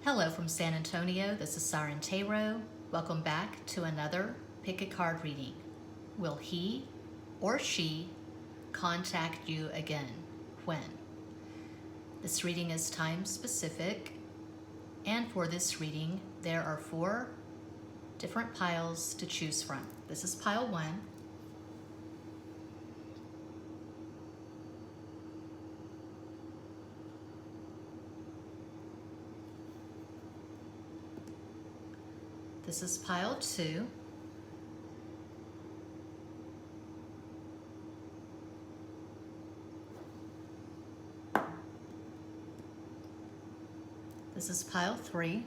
Hello from San Antonio, this is Siren Tarot. Welcome back to another Pick a Card reading. Will he or she contact you again? When? This reading is time specific, and for this reading there are 4 different piles to choose from. This is pile 1. This is pile 2. This is pile 3.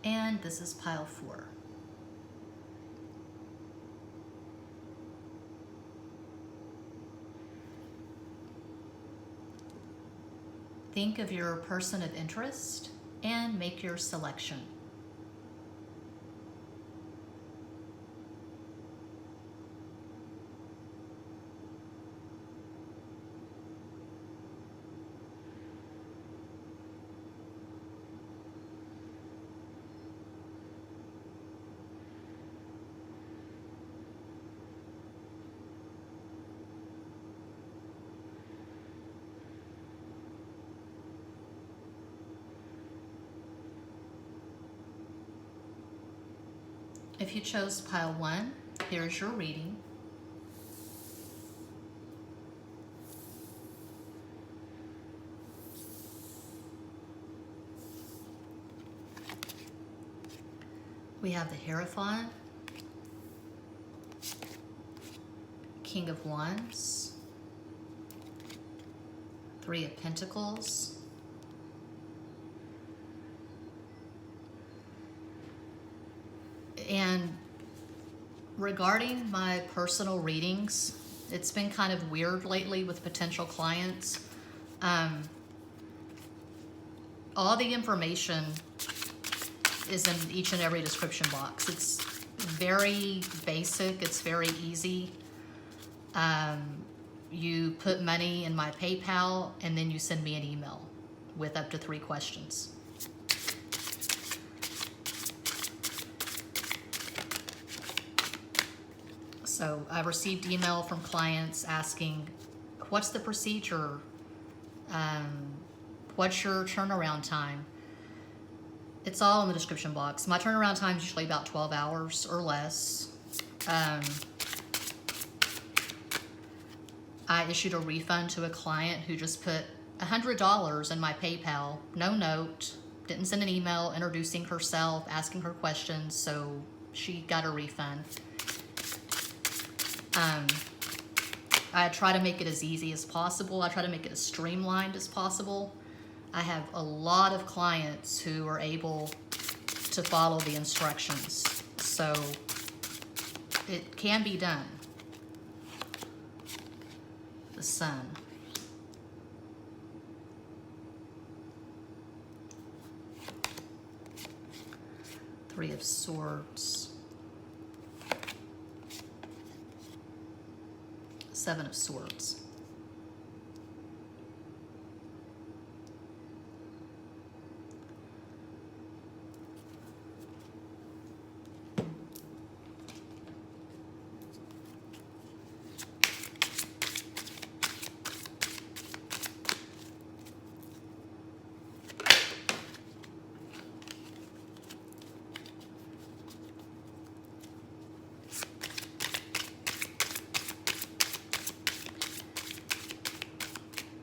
And this is pile 4. Think of your person of interest and make your selection. If you chose pile 1, here's your reading. We have the Hierophant, King of Wands, 3 of Pentacles, and regarding my personal readings, it's been kind of weird lately with potential clients. All the information is in each and every description box. It's very basic, it's very easy. You put money in my PayPal and then you send me an email with up to 3 questions. So I've received email from clients asking, what's the procedure? What's your turnaround time? It's all in the description box. My turnaround time is usually about 12 hours or less. I issued a refund to a client who just put $100 in my PayPal, no note, didn't send an email introducing herself, asking her questions, so she got a refund. I try to make it as easy as possible. I try to make it as streamlined as possible. I have a lot of clients who are able to follow the instructions, so it can be done. The Sun. Three of Swords. 7 of Swords.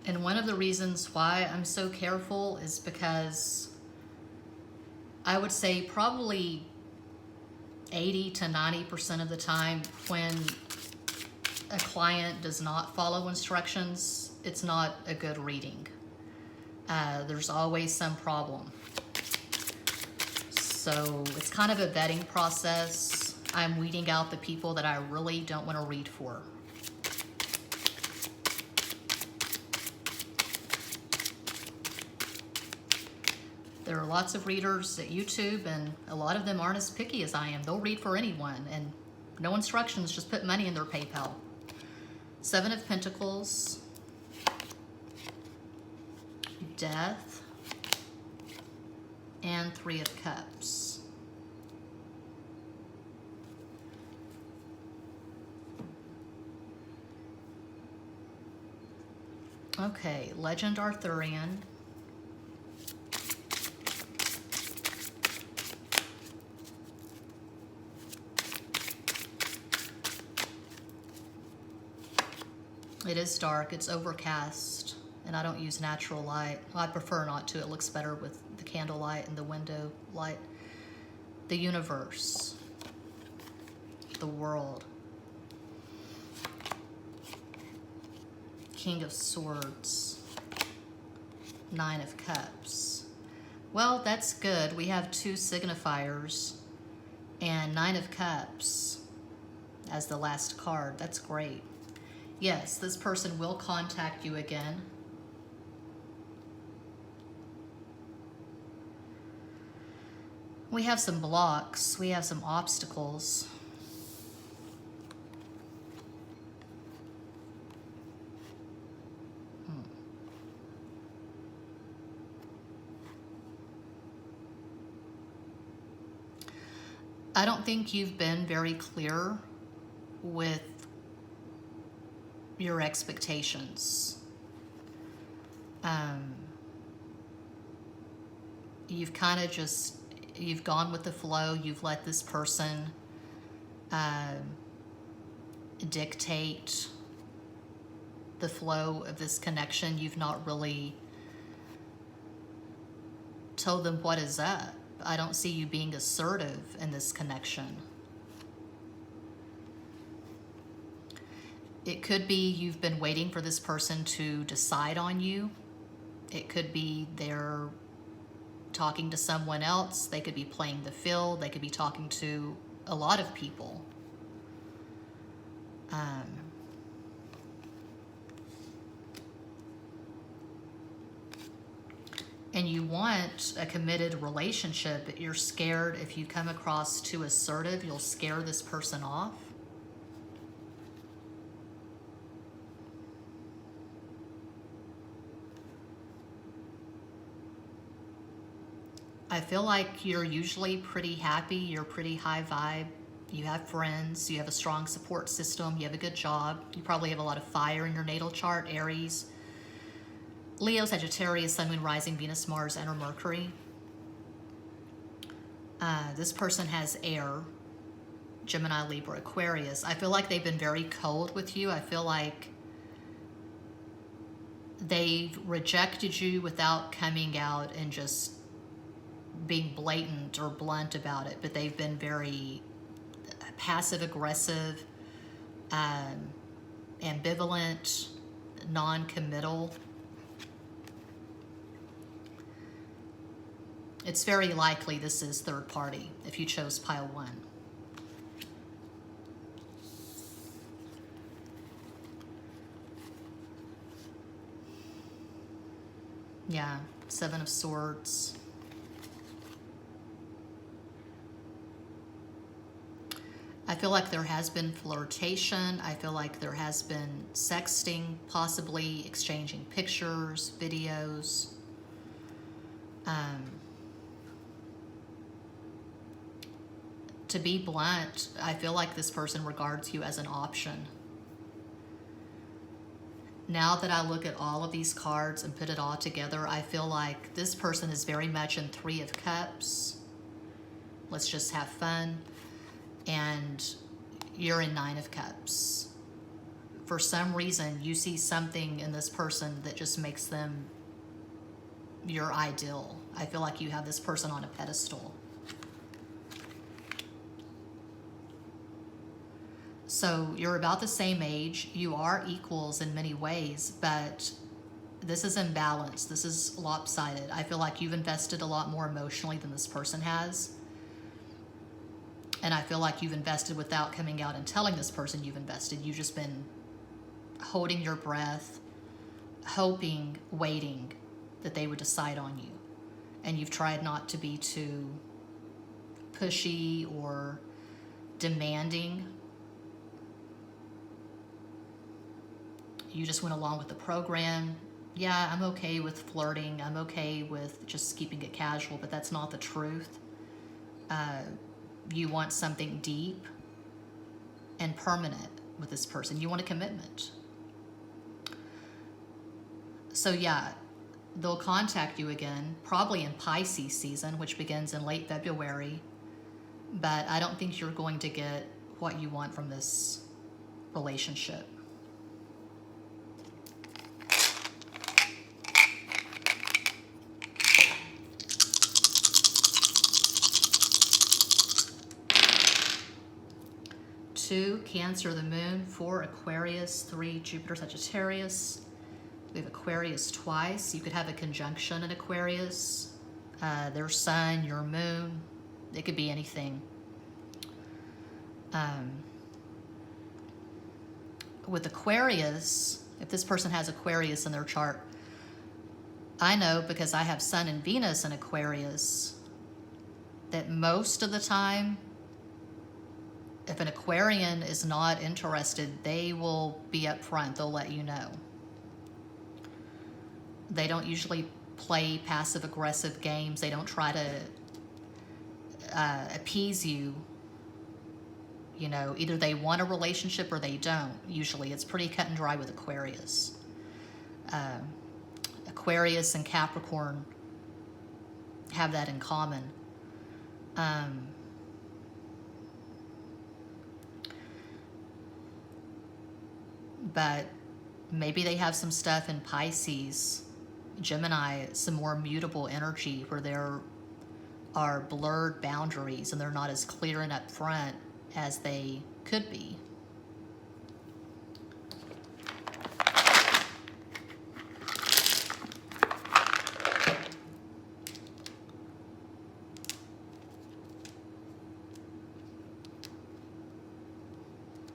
And one of the reasons why I'm so careful is because I would say probably 80 to 90% of the time when a client does not follow instructions, it's not a good reading. There's always some problem. So it's kind of a vetting process. I'm weeding out the people that I really don't want to read for. There are lots of readers at YouTube, and a lot of them aren't as picky as I am. They'll read for anyone, and no instructions, just put money in their PayPal. Seven of Pentacles, Death, and Three of Cups. Okay, Legend Arthurian. It is dark, it's overcast, and I don't use natural light. Well, I prefer not to. It looks better with the candle light and the window light. The universe, the world, King of Swords, Nine of Cups. Well, that's good. We have two signifiers and Nine of Cups as the last card. That's great. Yes, this person will contact you again. We have some blocks. We have some obstacles. I don't think you've been very clear with your expectations. You've kind of just, you've gone with the flow. You've let this person dictate the flow of this connection. You've not really told them what is up. I don't see you being assertive in this connection. It could be you've been waiting for this person to decide on you. It could be they're talking to someone else. They could be playing the field. They could be talking to a lot of people. And you want a committed relationship, but you're scared if you come across too assertive, you'll scare this person off. I feel like you're usually pretty happy, you're pretty high vibe, you have friends, you have a strong support system, you have a good job, you probably have a lot of fire in your natal chart, Aries, Leo, Sagittarius, Sun, Moon, Rising, Venus, Mars, and or Mercury. This person has air, Gemini, Libra, Aquarius. I feel like they've been very cold with you. I feel like they've rejected you without coming out and just being blatant or blunt about it, but they've been very passive-aggressive, ambivalent, non-committal. It's very likely this is third party if you chose pile one. Yeah, Seven of Swords. I feel like there has been flirtation. I feel like there has been sexting, possibly exchanging pictures, videos. To be blunt, I feel like this person regards you as an option. Now that I look at all of these cards and put it all together, I feel like this person is very much in Three of Cups. Let's just have fun. And you're in Nine of Cups. For some reason, you see something in this person that just makes them your ideal. I feel like you have this person on a pedestal. So you're about the same age. You are equals in many ways, but this is imbalanced. This is lopsided. I feel like you've invested a lot more emotionally than this person has. And I feel like you've invested without coming out and telling this person you've invested. You've just been holding your breath, hoping, waiting that they would decide on you. And you've tried not to be too pushy or demanding. you just went along with the program. Yeah, I'm okay with flirting. I'm okay with just keeping it casual, but that's not the truth. You want something deep and permanent with this person. You want a commitment. So yeah, they'll contact you again, probably in Pisces season, which begins in late February. But I don't think you're going to get what you want from this relationship. Two, Cancer, the moon. Four, Aquarius. Three, Jupiter, Sagittarius. We have Aquarius twice. You could have a conjunction in Aquarius. Their sun, your moon. It could be anything. With Aquarius, if this person has Aquarius in their chart, I know because I have Sun and Venus in Aquarius that most of the time, if an Aquarian is not interested, they will be upfront. They'll let you know. They don't usually play passive-aggressive games. They don't try to appease you. You know, either they want a relationship or they don't. Usually, it's pretty cut and dry with Aquarius. Aquarius and Capricorn have that in common. But maybe they have some stuff in Pisces, Gemini, some more mutable energy where there are blurred boundaries and they're not as clear and upfront as they could be.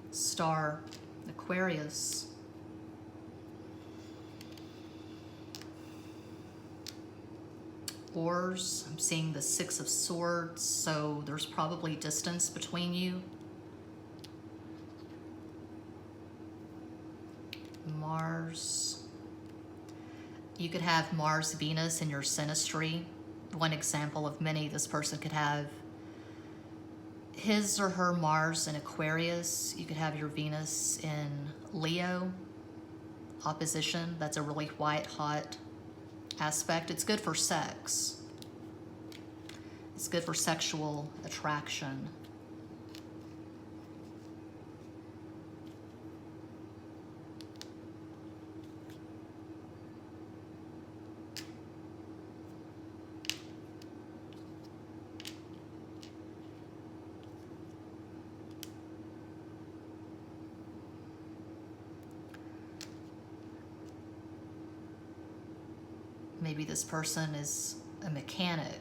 Star, Aquarius. Oars, I'm seeing the Six of Swords, so there's probably distance between you. Mars. You could have Mars, Venus in your synastry. One example of many, this person could have his or her Mars in Aquarius. You could have your Venus in Leo, opposition. That's a really white hot aspect. It's good for sex. It's good for sexual attraction. Maybe this person is a mechanic.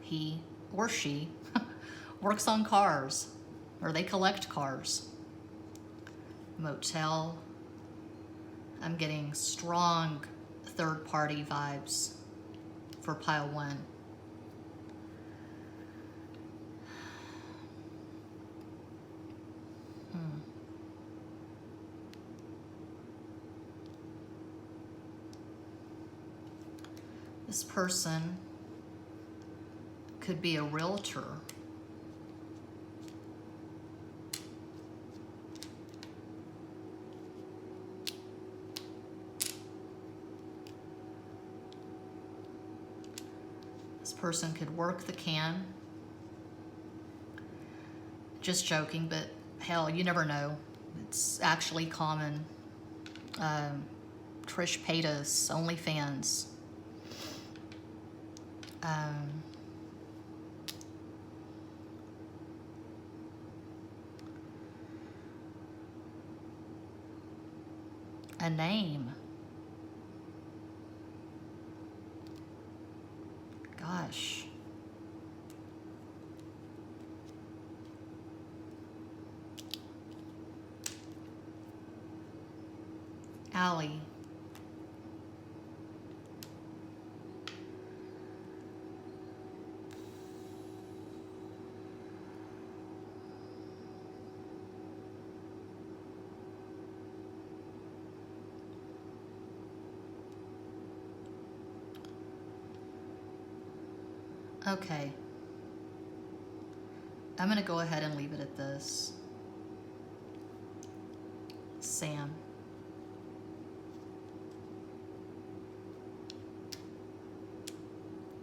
He or she works on cars, or they collect cars. Motel. I'm getting strong third-party vibes for pile one. This person could be a realtor. This person could work the can. Just joking, but hell, you never know. It's actually common. Trish Paytas, OnlyFans. A name. Gosh. Allie. Okay. I'm going to go ahead and leave it at this. Sam.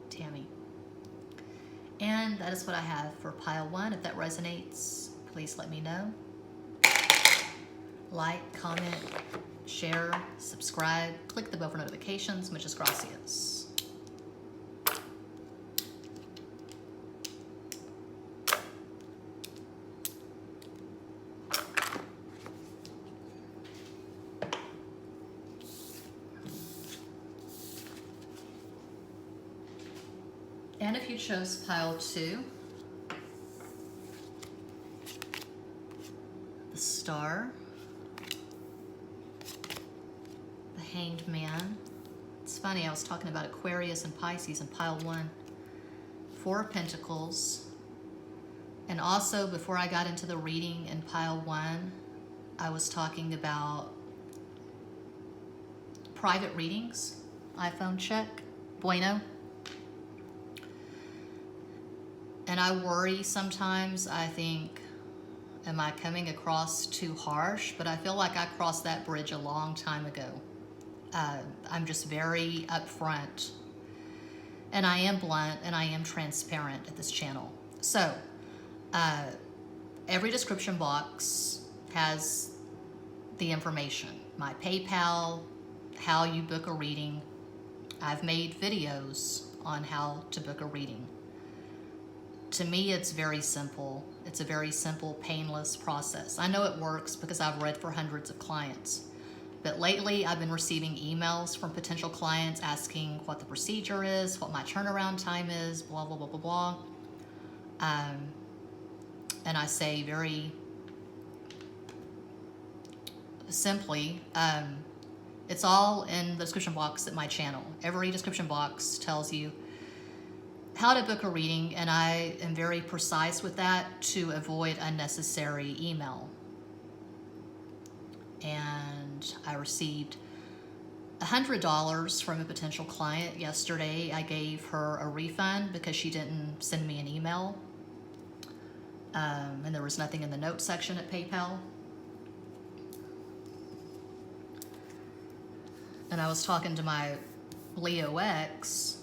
Tammy. And that is what I have for pile 1. If that resonates, please let me know. Like, comment, share, subscribe, click the bell for notifications. Muchas gracias. And if you chose pile 2, the Star, the Hanged Man. It's funny, I was talking about Aquarius and Pisces in pile 1. 4 of Pentacles. And also, before I got into the reading in pile 1, I was talking about private readings. iPhone check. Bueno. And I worry sometimes, I think, am I coming across too harsh? But I feel like I crossed that bridge a long time ago. I'm just very upfront. And I am blunt and I am transparent at this channel. So, every description box has the information. My PayPal, how you book a reading. I've made videos on how to book a reading. To me, it's very simple. It's a very simple, painless process. I know it works because I've read for hundreds of clients. But lately, I've been receiving emails from potential clients asking what the procedure is, what my turnaround time is, blah, blah, blah, blah, blah. And I say very simply, it's all in the description box at my channel. Every description box tells you how to book a reading, and I am very precise with that to avoid unnecessary email. And I received $100 from a potential client yesterday. I gave her a refund because she didn't send me an email. And there was nothing in the notes section at PayPal. And I was talking to my Leo ex,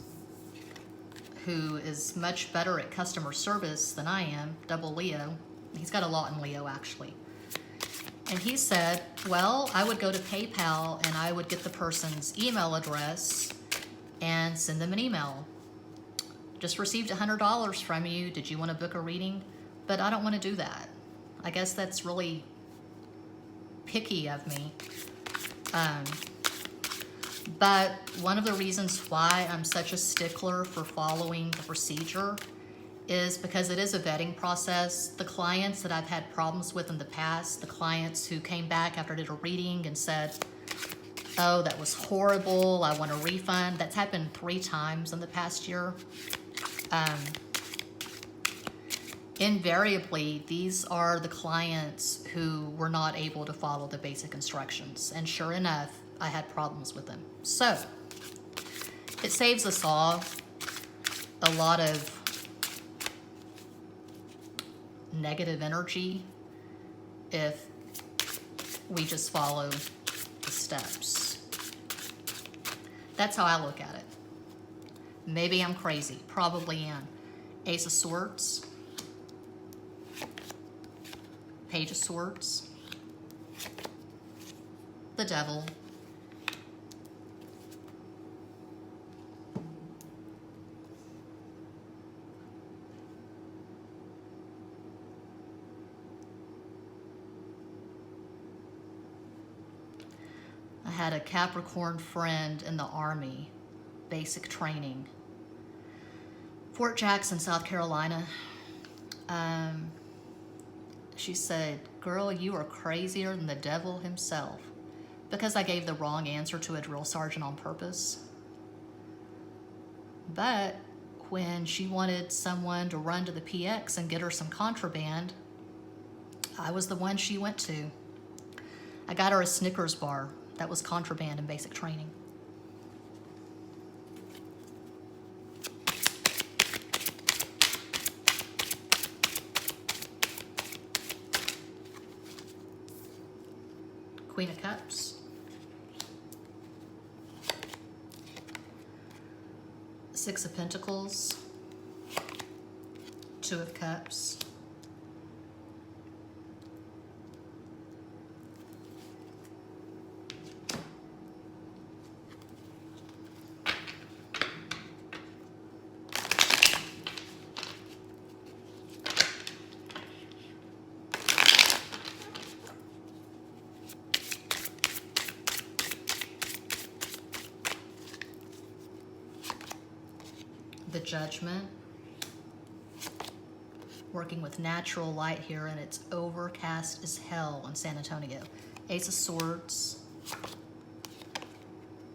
who is much better at customer service than I am, double Leo. He's got a lot in Leo, actually. And he said, well, I would go to PayPal and I would get the person's email address and send them an email. Just received $100 from you. Did you want to book a reading? But I don't want to do that. I guess that's really picky of me. But one of the reasons why I'm such a stickler for following the procedure is because it is a vetting process. The clients that I've had problems with in the past, the clients who came back after I did a reading and said, oh, that was horrible, I want a refund. That's happened 3 times in the past year. Invariably, these are the clients who were not able to follow the basic instructions. And sure enough, I had problems with them. So, it saves us all a lot of negative energy if we just follow the steps. That's how I look at it. Maybe I'm crazy. Probably am. Ace of Swords. Page of Swords. The Devil. I had a Capricorn friend in the Army, basic training. Fort Jackson, South Carolina. She said, girl, you are crazier than the devil himself, because I gave the wrong answer to a drill sergeant on purpose. But when she wanted someone to run to the PX and get her some contraband, I was the one she went to. I got her a Snickers bar. That was contraband in basic training. Queen of Cups. Six of Pentacles. Two of Cups. The Judgment. Working with natural light here, and it's overcast as hell in San Antonio. Ace of Swords.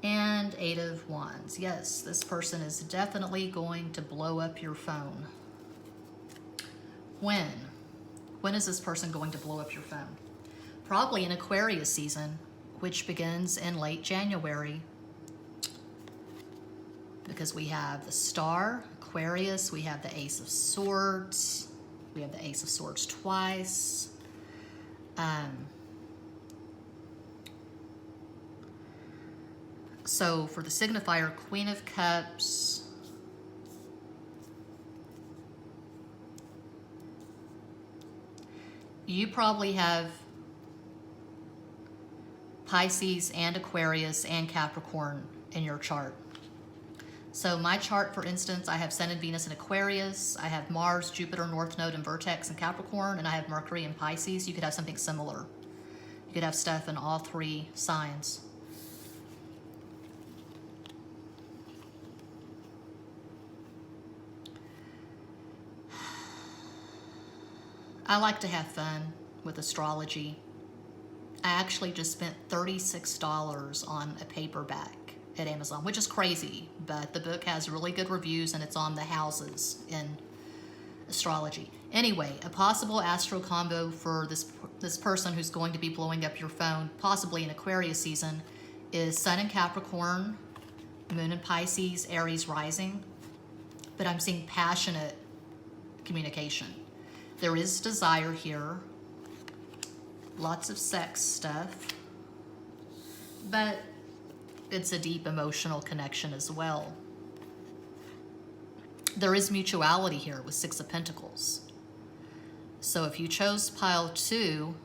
And Eight of Wands. Yes, this person is definitely going to blow up your phone. When? When is this person going to blow up your phone? Probably in Aquarius season, which begins in late January. Because we have the Star, Aquarius, we have the Ace of Swords, we have the Ace of Swords twice. So for the signifier, Queen of Cups, you probably have Pisces and Aquarius and Capricorn in your chart. So my chart, for instance, I have Sun and Venus in Aquarius, I have Mars, Jupiter, North Node, and Vertex in Capricorn, and I have Mercury in Pisces. You could have something similar. You could have stuff in all three signs. I like to have fun with astrology. I actually just spent $36 on a paperback at Amazon, which is crazy, but the book has really good reviews and it's on the houses in astrology. Anyway, a possible astro combo for this person who's going to be blowing up your phone, possibly in Aquarius season, is Sun in Capricorn, Moon in Pisces, Aries rising. But I'm seeing passionate communication. There is desire here, lots of sex stuff, but it's a deep emotional connection as well. There is mutuality here with Six of Pentacles. So if you chose pile 2,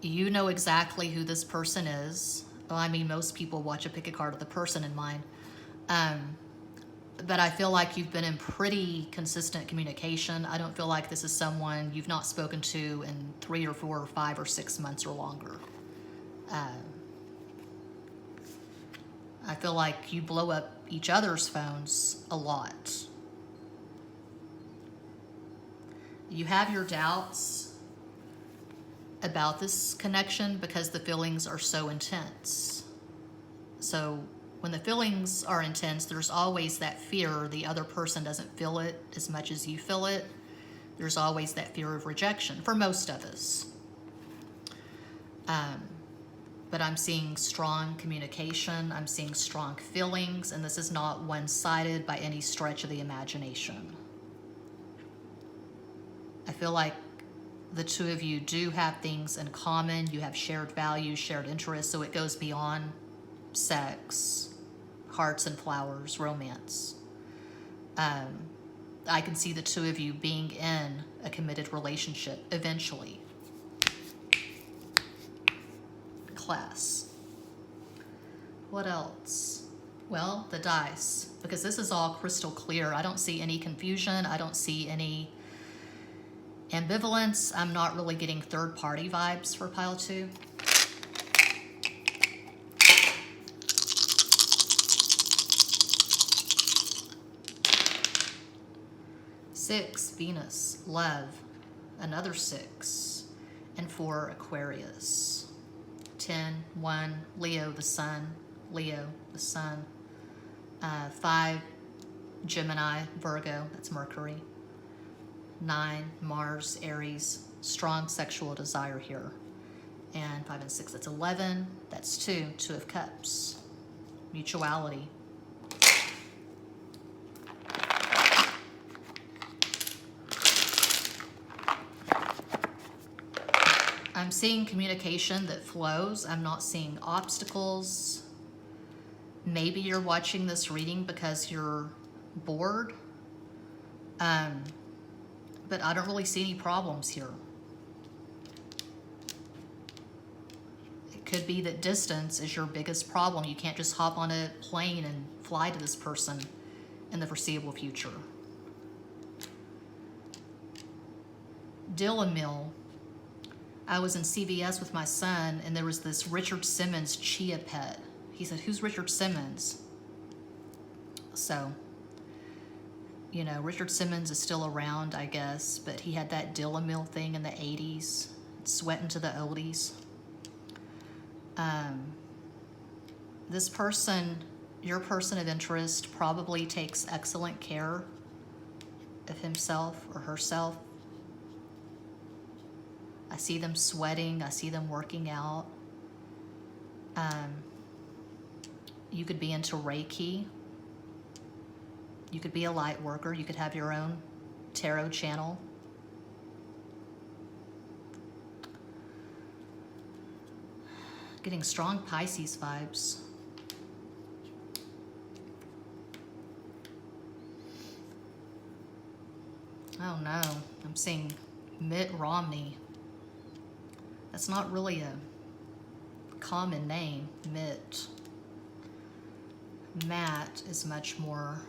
you know exactly who this person is. Well, I mean, most people watch a pick a card with a person in mind. But I feel like you've been in pretty consistent communication. I don't feel like this is someone you've not spoken to in 3 or 4 or 5 or 6 months or longer. I feel like you blow up each other's phones a lot. You have your doubts about this connection because the feelings are so intense. So when the feelings are intense, there's always that fear the other person doesn't feel it as much as you feel it. There's always that fear of rejection for most of us. But I'm seeing strong communication, I'm seeing strong feelings, and this is not one-sided by any stretch of the imagination. I feel like the two of you do have things in common. You have shared values, shared interests, so it goes beyond sex, hearts and flowers, romance. I can see the two of you being in a committed relationship eventually. Class. What else? Well, the dice, because this is all crystal clear. I don't see any confusion. I don't see any ambivalence. I'm not really getting third-party vibes for pile 2. Six, Venus, love, another 6, and 4, Aquarius. 10, 1, Leo, the sun, Leo, the sun. 5, Gemini, Virgo, that's Mercury. 9, Mars, Aries, strong sexual desire here. And 5 and 6, that's 11, that's 2, 2 of Cups. Mutuality. I'm seeing communication that flows. I'm not seeing obstacles. Maybe you're watching this reading because you're bored. But I don't really see any problems here. It could be that distance is your biggest problem. You can't just hop on a plane and fly to this person in the foreseeable future. Dill-a-mill. I was in CVS with my son, and there was this Richard Simmons chia pet. He said, "Who's Richard Simmons?" So, you know, Richard Simmons is still around, I guess, but he had that Dill-a-mill thing in the 80s, sweating to the oldies. This person, your person of interest, probably takes excellent care of himself or herself. I see them sweating. I see them working out. You could be into Reiki. You could be a light worker. You could have your own tarot channel. Getting strong Pisces vibes. Oh no, I'm seeing Mitt Romney. That's not really a common name, Mitt. Matt is much more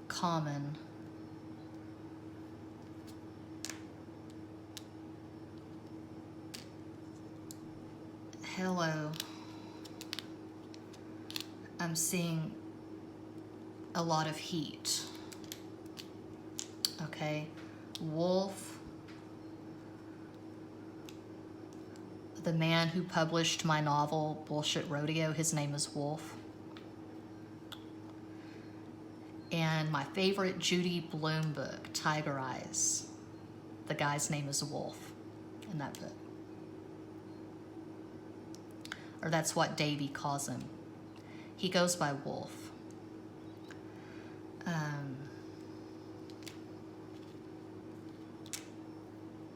common. Hello. I'm seeing a lot of heat. Okay. Wolf. The man who published my novel, Bullshit Rodeo, his name is Wolf. And my favorite Judy Blume book, Tiger Eyes, the guy's name is Wolf in that book. Or that's what Davy calls him. He goes by Wolf.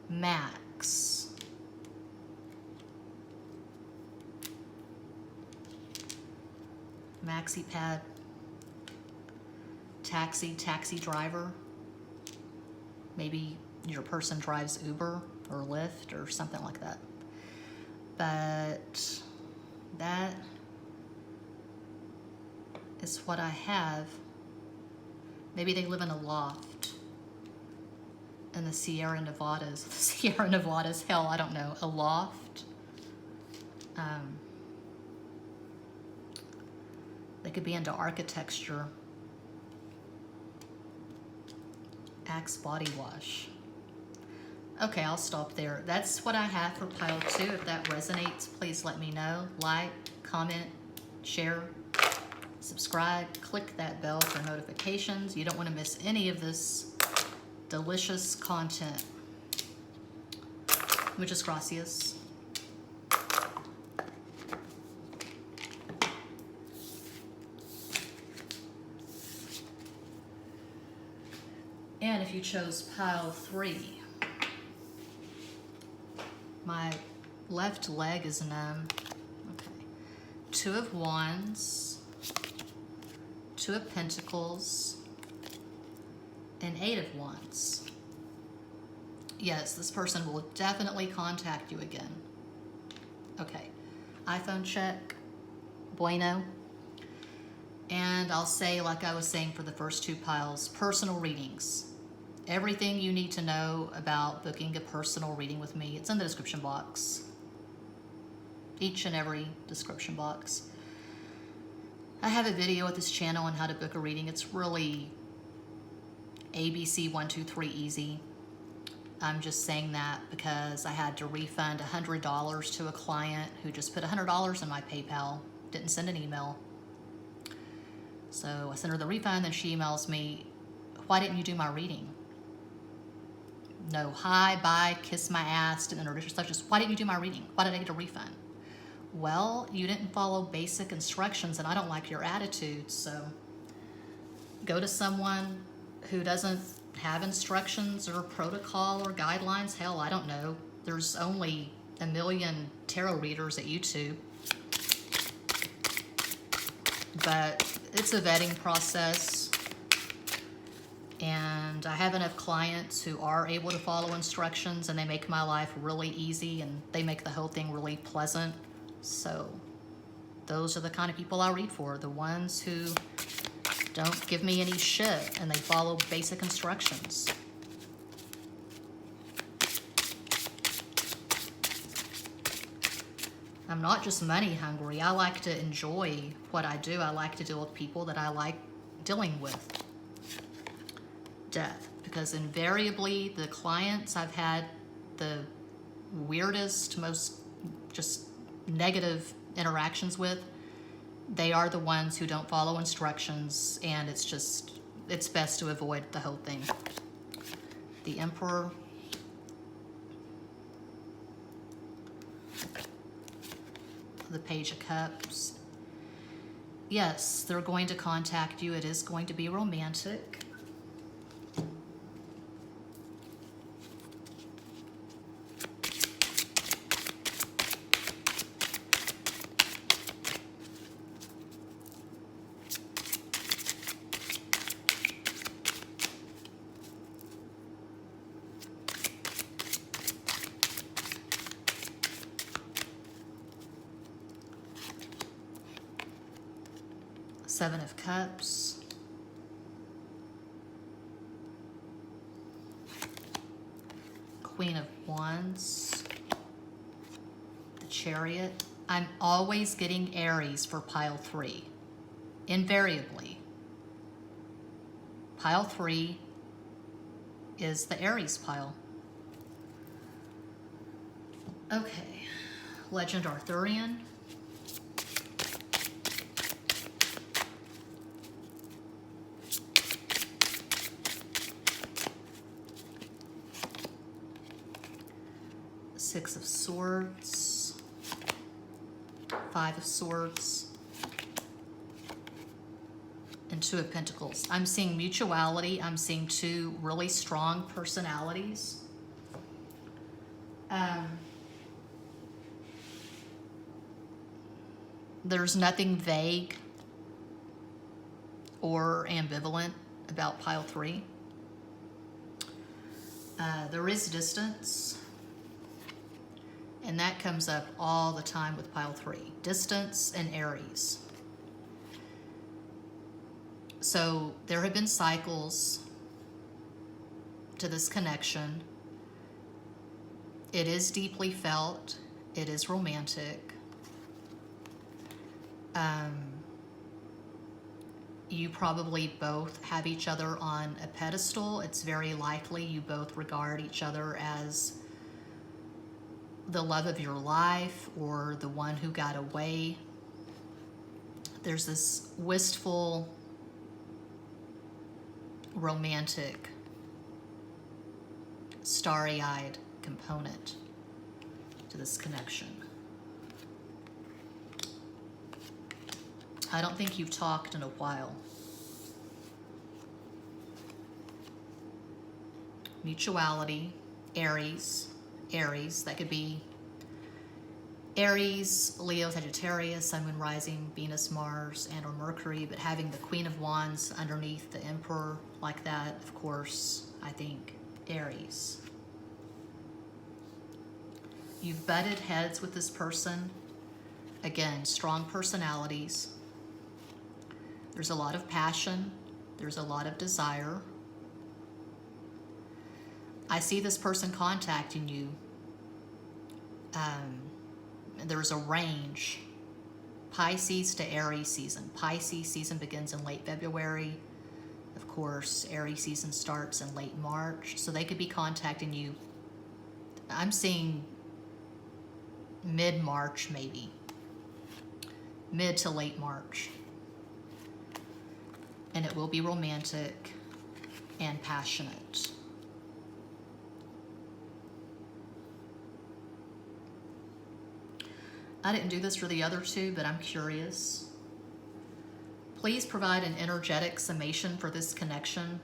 Max. Maxi pad. Taxi driver. Maybe your person drives Uber or Lyft or something like that. But that is what I have. Maybe they live in a loft in the Sierra Nevadas. Sierra Nevadas, hell, I don't know. A loft. They could be into architecture. Axe body wash. Okay, I'll stop there. That's what I have for pile 2. If that resonates, please let me know. Like, comment, share, subscribe, click that bell for notifications. You don't want to miss any of this delicious content. Muchas gracias. And if you chose pile 3, my left leg is numb. Okay. 2 of Wands, 2 of Pentacles, and 8 of Wands. Yes, this person will definitely contact you again. Okay. iPhone check. Bueno. And I'll say, like I was saying for the first 2 piles, personal readings. Everything you need to know about booking a personal reading with me, it's in the description box. Each and every description box. I have a video at this channel on how to book a reading. It's really ABC 1, 2, 3 easy. I'm just saying that because I had to refund $100 to a client who just put $100 in my PayPal, didn't send an email. So I sent her the refund, then she emails me, "Why didn't you do my reading?" No hi, bye, kiss my ass, didn't introduce yourself, just why didn't you do my reading? Why did I get a refund? Well, you didn't follow basic instructions and I don't like your attitude, so go to someone who doesn't have instructions or protocol or guidelines. Hell, I don't know. There's only a million tarot readers at YouTube, but it's a vetting process, and I have enough clients who are able to follow instructions, and they make my life really easy, and they make the whole thing really pleasant. So those are the kind of people I read for, the ones who don't give me any shit and they follow basic instructions. I'm not just money hungry. I like to enjoy what I do. I like to deal with people that I like dealing with. Death. Because invariably the clients I've had the weirdest, most just negative interactions with, they are the ones who don't follow instructions, and it's best to avoid the whole thing. The Emperor. The Page of Cups. Yes, they're going to contact you. It is going to be romantic. Seven of Cups. Queen of Wands. The Chariot. I'm always getting Aries for pile 3. Invariably. Pile 3 is the Aries pile. Okay. Legend Arthurian. Six of Swords, Five of Swords, and Two of Pentacles. I'm seeing mutuality. I'm seeing two really strong personalities. There's nothing vague or ambivalent about pile 3. There is distance. And that comes up all the time with pile 3. Distance and Aries. So there have been cycles to this connection. It is deeply felt. It is romantic. You probably both have each other on a pedestal. It's very likely you both regard each other as the love of your life or the one who got away. There's this wistful, romantic, starry-eyed component to this connection. I don't think you've talked in a while. Mutuality, Aries, that could be Aries, Leo, Sagittarius, Sun, Moon, Rising, Venus, Mars, and or Mercury, but having the Queen of Wands underneath the Emperor like that, of course, I think Aries. You've butted heads with this person. Again, strong personalities. There's a lot of passion. There's a lot of desire. I see this person contacting you. There's a range. Pisces to Aries season. Pisces season begins in late February. Of course, Aries season starts in late March. So they could be contacting you. I'm seeing mid-March maybe. Mid to late March. And it will be romantic and passionate. I didn't do this for the other two, but I'm curious. Please provide an energetic summation for this connection.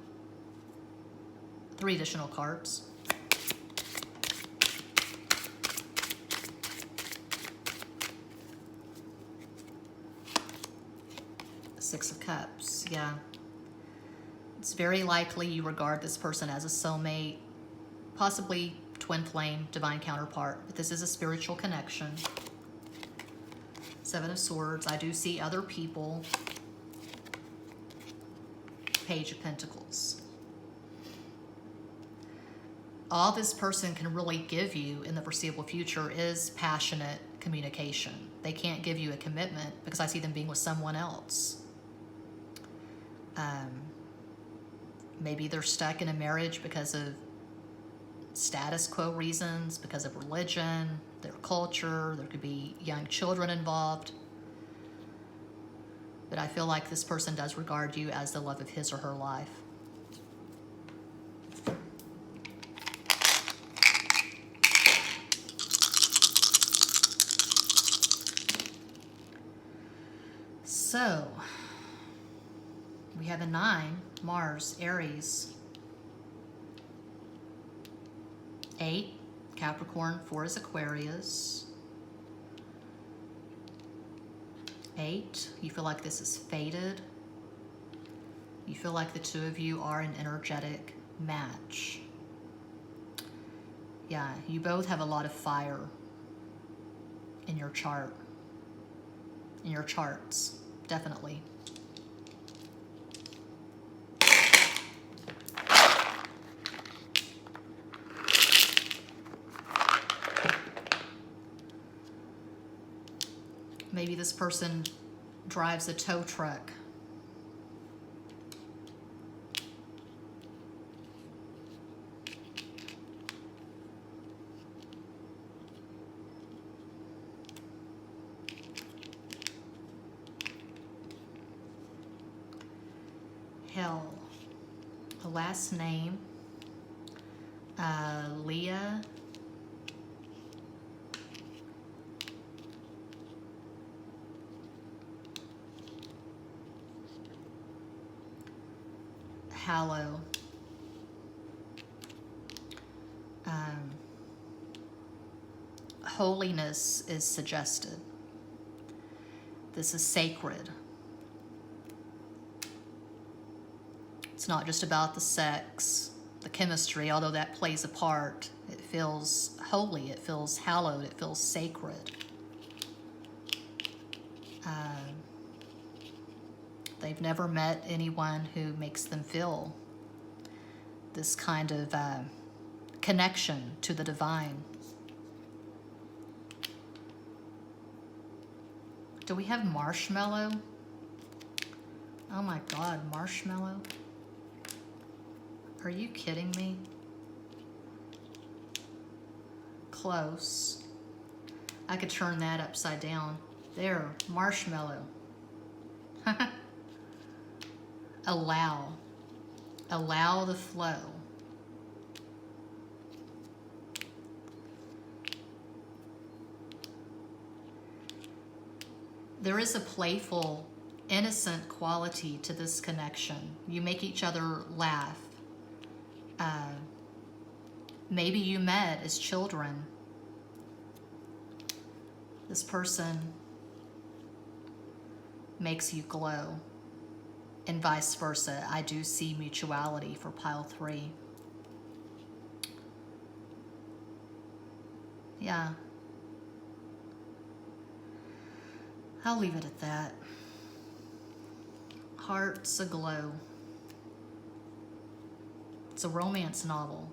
3 additional cards. Six of Cups, yeah. It's very likely you regard this person as a soulmate, possibly twin flame, divine counterpart, but this is a spiritual connection. Seven of Swords, I do see other people. Page of Pentacles. All this person can really give you in the foreseeable future is passionate communication. They can't give you a commitment because I see them being with someone else. Maybe they're stuck in a marriage because of status quo reasons, because of religion, their culture. There could be young children involved. But I feel like this person does regard you as the love of his or her life. So, we have a 9, Mars, Aries. 8, Capricorn, 4 is Aquarius. 8, you feel like this is fated. You feel like the two of you are an energetic match. Yeah, you both have a lot of fire in your chart, in your charts, definitely. Maybe this person drives a tow truck. Hell. The last name, Leah. Hallow. Holiness is suggested. This is sacred. It's not just about the sex, the chemistry, although that plays a part. It feels holy, it feels hallowed, it feels sacred. They've never met anyone who makes them feel this kind of connection to the divine. Do we have marshmallow? Oh my God, marshmallow? Are you kidding me? Close. I could turn that upside down. There, marshmallow. Allow. Allow the flow. There is a playful, innocent quality to this connection. You make each other laugh. Maybe you met as children. This person makes you glow. And vice versa. I do see mutuality for pile 3. Yeah. I'll leave it at that. Hearts Aglow. It's a romance novel.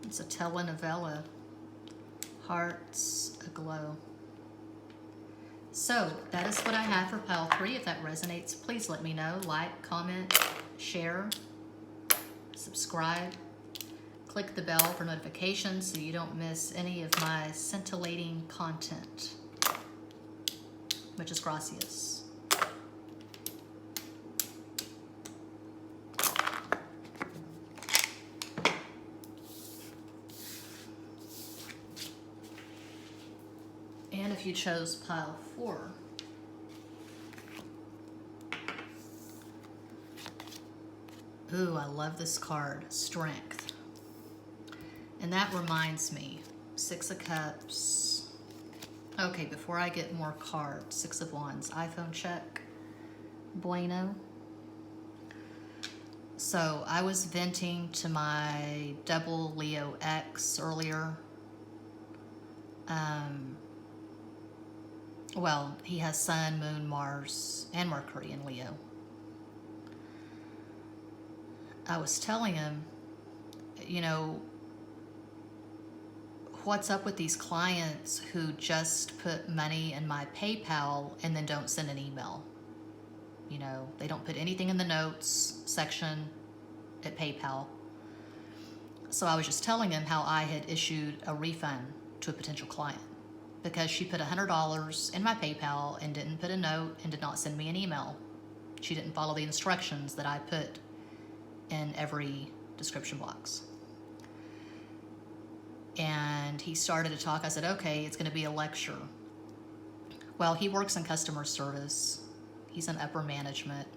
It's a telenovela. Hearts Aglow. So, that is what I have for pile 3. If that resonates, please let me know. Like, comment, share, subscribe. Click the bell for notifications so you don't miss any of my scintillating content. Muchas gracias. And if you chose pile 4, ooh, I love this card, Strength. And that reminds me, 6 of Cups. Okay, before I get more cards, 6 of Wands, iPhone check. bueno. So I was venting to my double Leo ex earlier. Well, he has Sun, Moon, Mars, and Mercury in Leo. I was telling him, you know, what's up with these clients who just put money in my PayPal and then don't send an email? You know, they don't put anything in the notes section at PayPal. So I was just telling him how I had issued a refund to a potential client because she put $100 in my PayPal and didn't put a note and did not send me an email. She didn't follow the instructions that I put in every description box. And he started to talk. I said, okay, it's going to be a lecture. Well, he works in customer service. He's in upper management.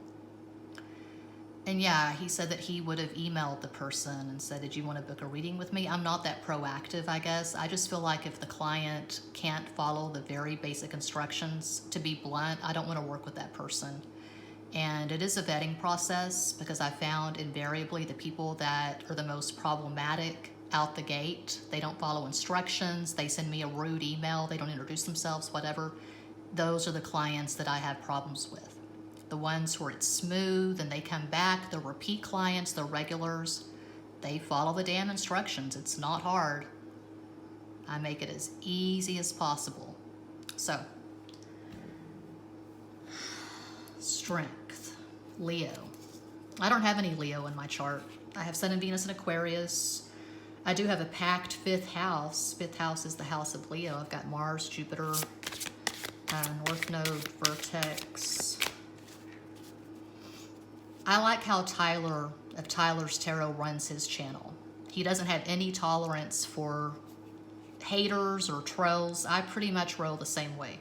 And yeah, he said that he would have emailed the person and said, did you want to book a reading with me? I'm not that proactive, I guess. I just feel like if the client can't follow the very basic instructions, to be blunt, I don't want to work with that person. And it is a vetting process because I found invariably the people that are the most problematic out the gate, they don't follow instructions, they send me a rude email, they don't introduce themselves, whatever. Those are the clients that I have problems with. The ones where it's smooth and they come back, the repeat clients, the regulars, they follow the damn instructions. It's not hard. I make it as easy as possible. So, strength, Leo. I don't have any Leo in my chart. I have Sun and Venus in Aquarius. I do have a packed fifth house. Fifth house is the house of Leo. I've got Mars, Jupiter, North Node, Vertex. I like how Tyler of Tyler's Tarot runs his channel. He doesn't have any tolerance for haters or trolls. I pretty much roll the same way.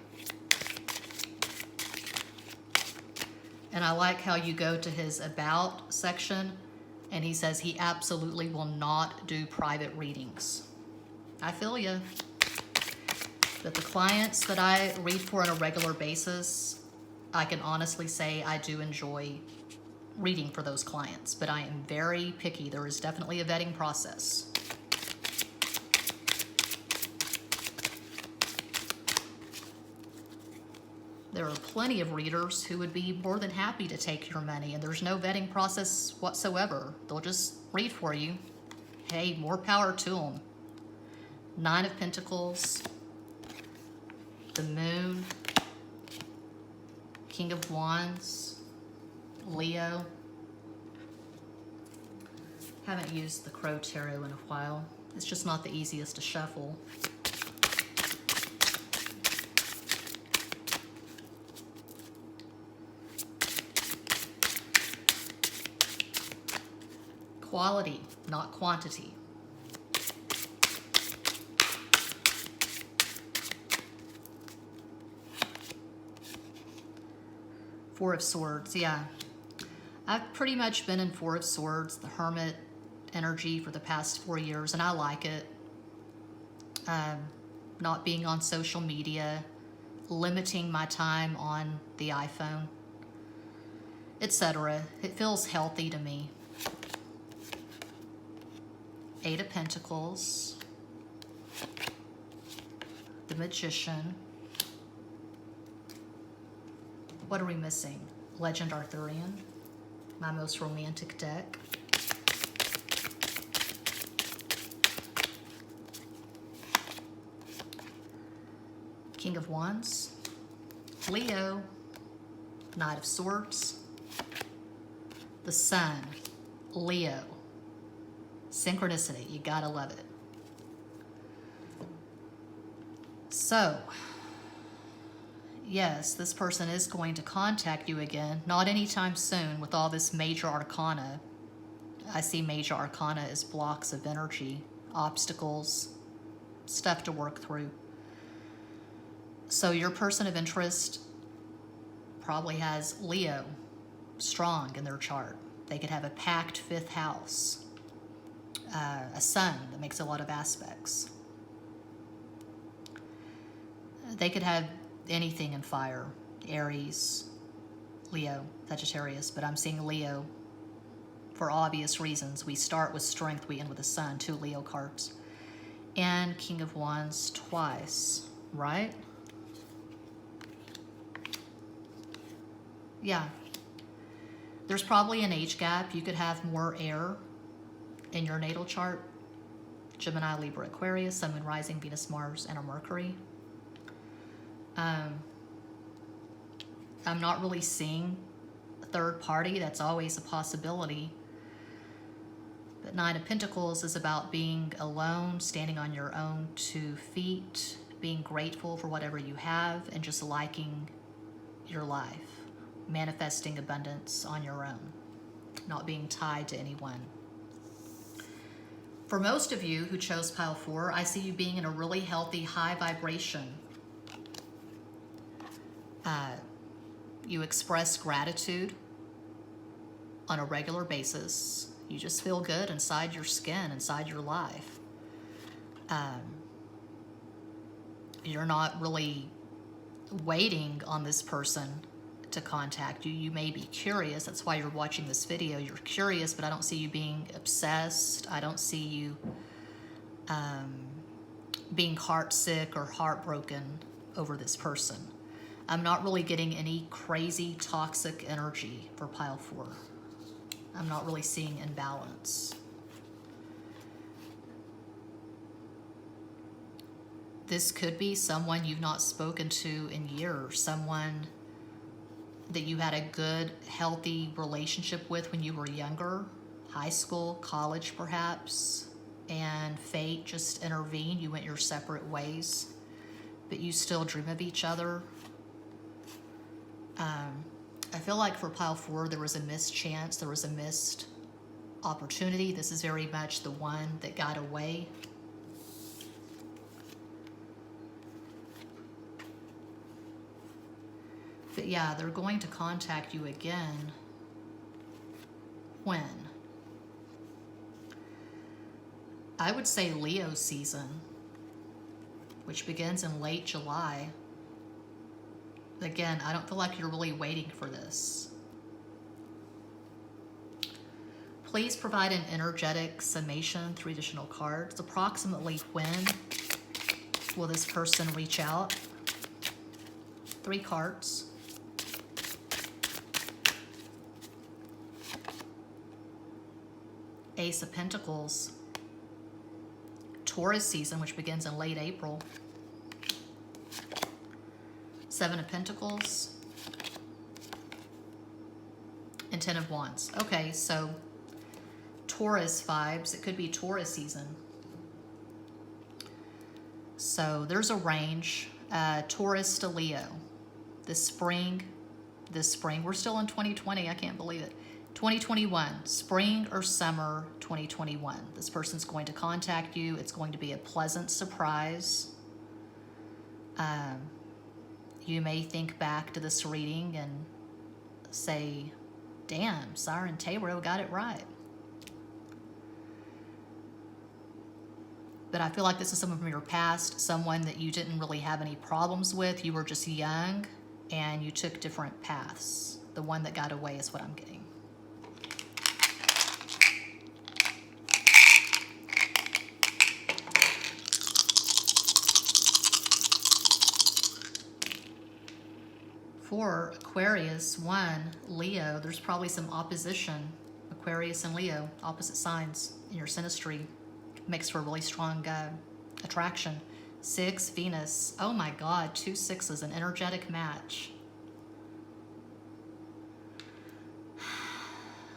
And I like how you go to his About section and he says he absolutely will not do private readings. I feel you. But the clients that I read for on a regular basis, I can honestly say I do enjoy reading for those clients, but I am very picky. There is definitely a vetting process. There are plenty of readers who would be more than happy to take your money, and there's no vetting process whatsoever. They'll just read for you. Hey, more power to them. Nine of Pentacles, the Moon, King of Wands, Leo. Haven't used the Crow Tarot in a while. It's just not the easiest to shuffle. Quality, not quantity. Four of Swords, yeah. I've pretty much been in Four of Swords, the Hermit energy for the past 4 years, and I like it. Not being on social media, limiting my time on the iPhone, etc. It feels healthy to me. Eight of Pentacles, the Magician. What are we missing? Legend Arthurian, my most romantic deck. King of Wands, Leo, Knight of Swords, the Sun, Leo. Synchronicity, you gotta love it. So, yes, this person is going to contact you again, not anytime soon with all this major arcana. I see major arcana as blocks of energy, obstacles, stuff to work through. So your person of interest probably has Leo strong in their chart. They could have a packed fifth house. A sun that makes a lot of aspects. They could have anything in fire. Aries, Leo. Sagittarius, but I'm seeing Leo for obvious reasons. We start with strength, we end with the sun, 2 Leo cards. And King of Wands twice, right? Yeah. There's probably an age gap. You could have more air in your natal chart. Gemini, Libra, Aquarius, Sun, Moon, Rising, Venus, Mars, and a Mercury. I'm not really seeing a third party. That's always a possibility. But 9 of Pentacles is about being alone, standing on your own 2 feet, being grateful for whatever you have, and just liking your life. Manifesting abundance on your own, not being tied to anyone. For most of you who chose pile 4, I see you being in a really healthy, high vibration. You express gratitude on a regular basis. You just feel good inside your skin, inside your life. You're not really waiting on this person to contact you. You may be curious. That's why you're watching this video. You're curious, but I don't see you being obsessed. I don't see you being heartsick or heartbroken over this person. I'm not really getting any crazy toxic energy for pile 4. I'm not really seeing imbalance. This could be someone you've not spoken to in years, someone that you had a good, healthy relationship with when you were younger, high school, college perhaps, and fate just intervened. You went your separate ways, but you still dream of each other. I feel like for pile 4, there was a missed chance, there was a missed opportunity. This is very much the one that got away. But yeah, they're going to contact you again. When? I would say Leo season, which begins in late July. Again, I don't feel like you're really waiting for this. Please provide an energetic summation, 3 additional cards. Approximately when will this person reach out? 3 cards. Ace of Pentacles. Taurus season, which begins in late April. 7 of Pentacles. And 10 of Wands. Okay, so Taurus vibes. It could be Taurus season. So there's a range. Taurus to Leo. This spring. We're still in 2020. I can't believe it. 2021. Spring or summer 2021. This person's going to contact you. It's going to be a pleasant surprise. You may think back to this reading and say, damn, Siren Tarot got it right. But I feel like this is someone from your past, someone that you didn't really have any problems with. You were just young and you took different paths. The one that got away is what I'm getting. For Aquarius, 1, Leo, there's probably some opposition. Aquarius and Leo, opposite signs in your synastry. Makes for a really strong attraction. 6, Venus. Oh my God, 2 6s, an energetic match.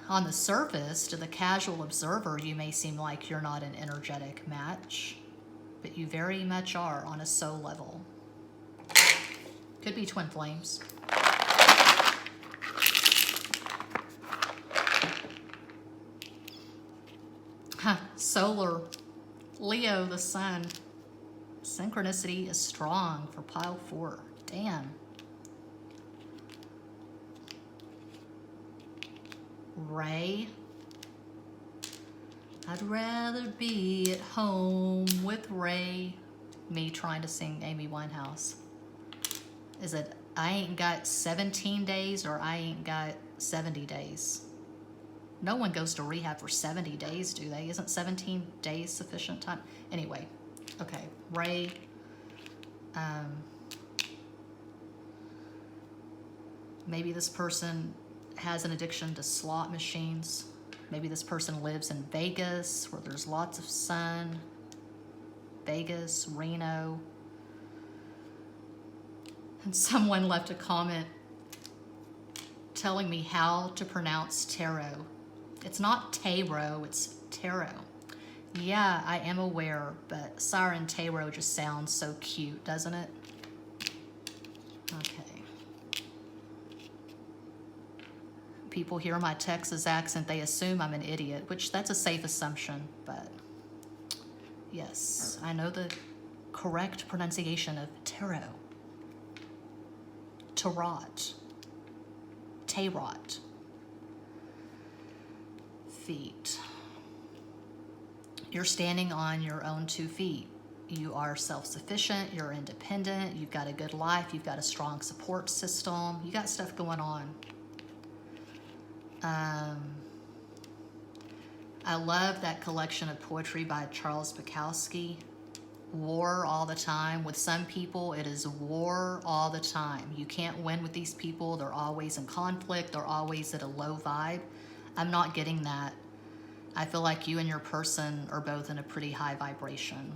On the surface, to the casual observer, you may seem like you're not an energetic match, but you very much are on a soul level. Could be twin flames. Solar, Leo, the sun. Synchronicity is strong for pile 4. Damn. Ray. I'd rather be at home with Ray. Me trying to sing Amy Winehouse. Is it I ain't got 17 days or I ain't got 70 days. No one goes to rehab for 70 days, do they? Isn't 17 days sufficient time? Anyway, okay, Ray. Maybe this person has an addiction to slot machines. Maybe this person lives in Vegas where there's lots of sun. Vegas, Reno. And someone left a comment telling me how to pronounce tarot. It's not tarot, it's tarot. Yeah, I am aware, but Siren tarot just sounds so cute, doesn't it? Okay. People hear my Texas accent, they assume I'm an idiot, which that's a safe assumption, but yes, I know the correct pronunciation of tarot. Tarot. Tarot. Feet. You're standing on your own 2 feet. You are self-sufficient, you're independent, you've got a good life, you've got a strong support system, you got stuff going on. I love that collection of poetry by Charles Bukowski. War all the time. With some people, it is war all the time. You can't win with these people. They're always in conflict. They're always at a low vibe. I'm not getting that. I feel like you and your person are both in a pretty high vibration.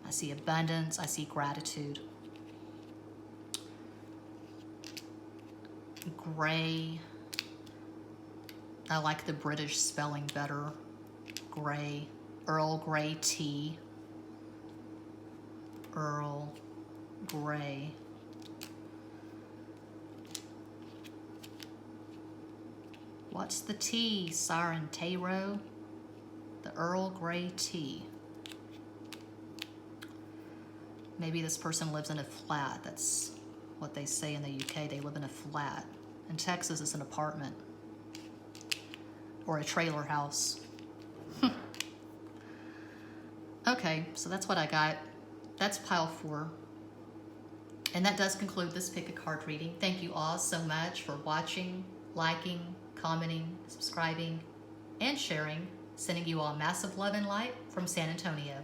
I see abundance. I see gratitude. Gray. I like the British spelling better. Gray. Earl Grey tea. Earl Grey. What's the tea, Siren tarot? The Earl Grey tea. Maybe this person lives in a flat. That's what they say in the UK. They live in a flat. In Texas, it's an apartment or a trailer house. Okay, so that's what I got. That's pile 4. And that does conclude this pick a card reading. Thank you all so much for watching, liking, commenting, subscribing, and sharing. Sending you all massive love and light from San Antonio.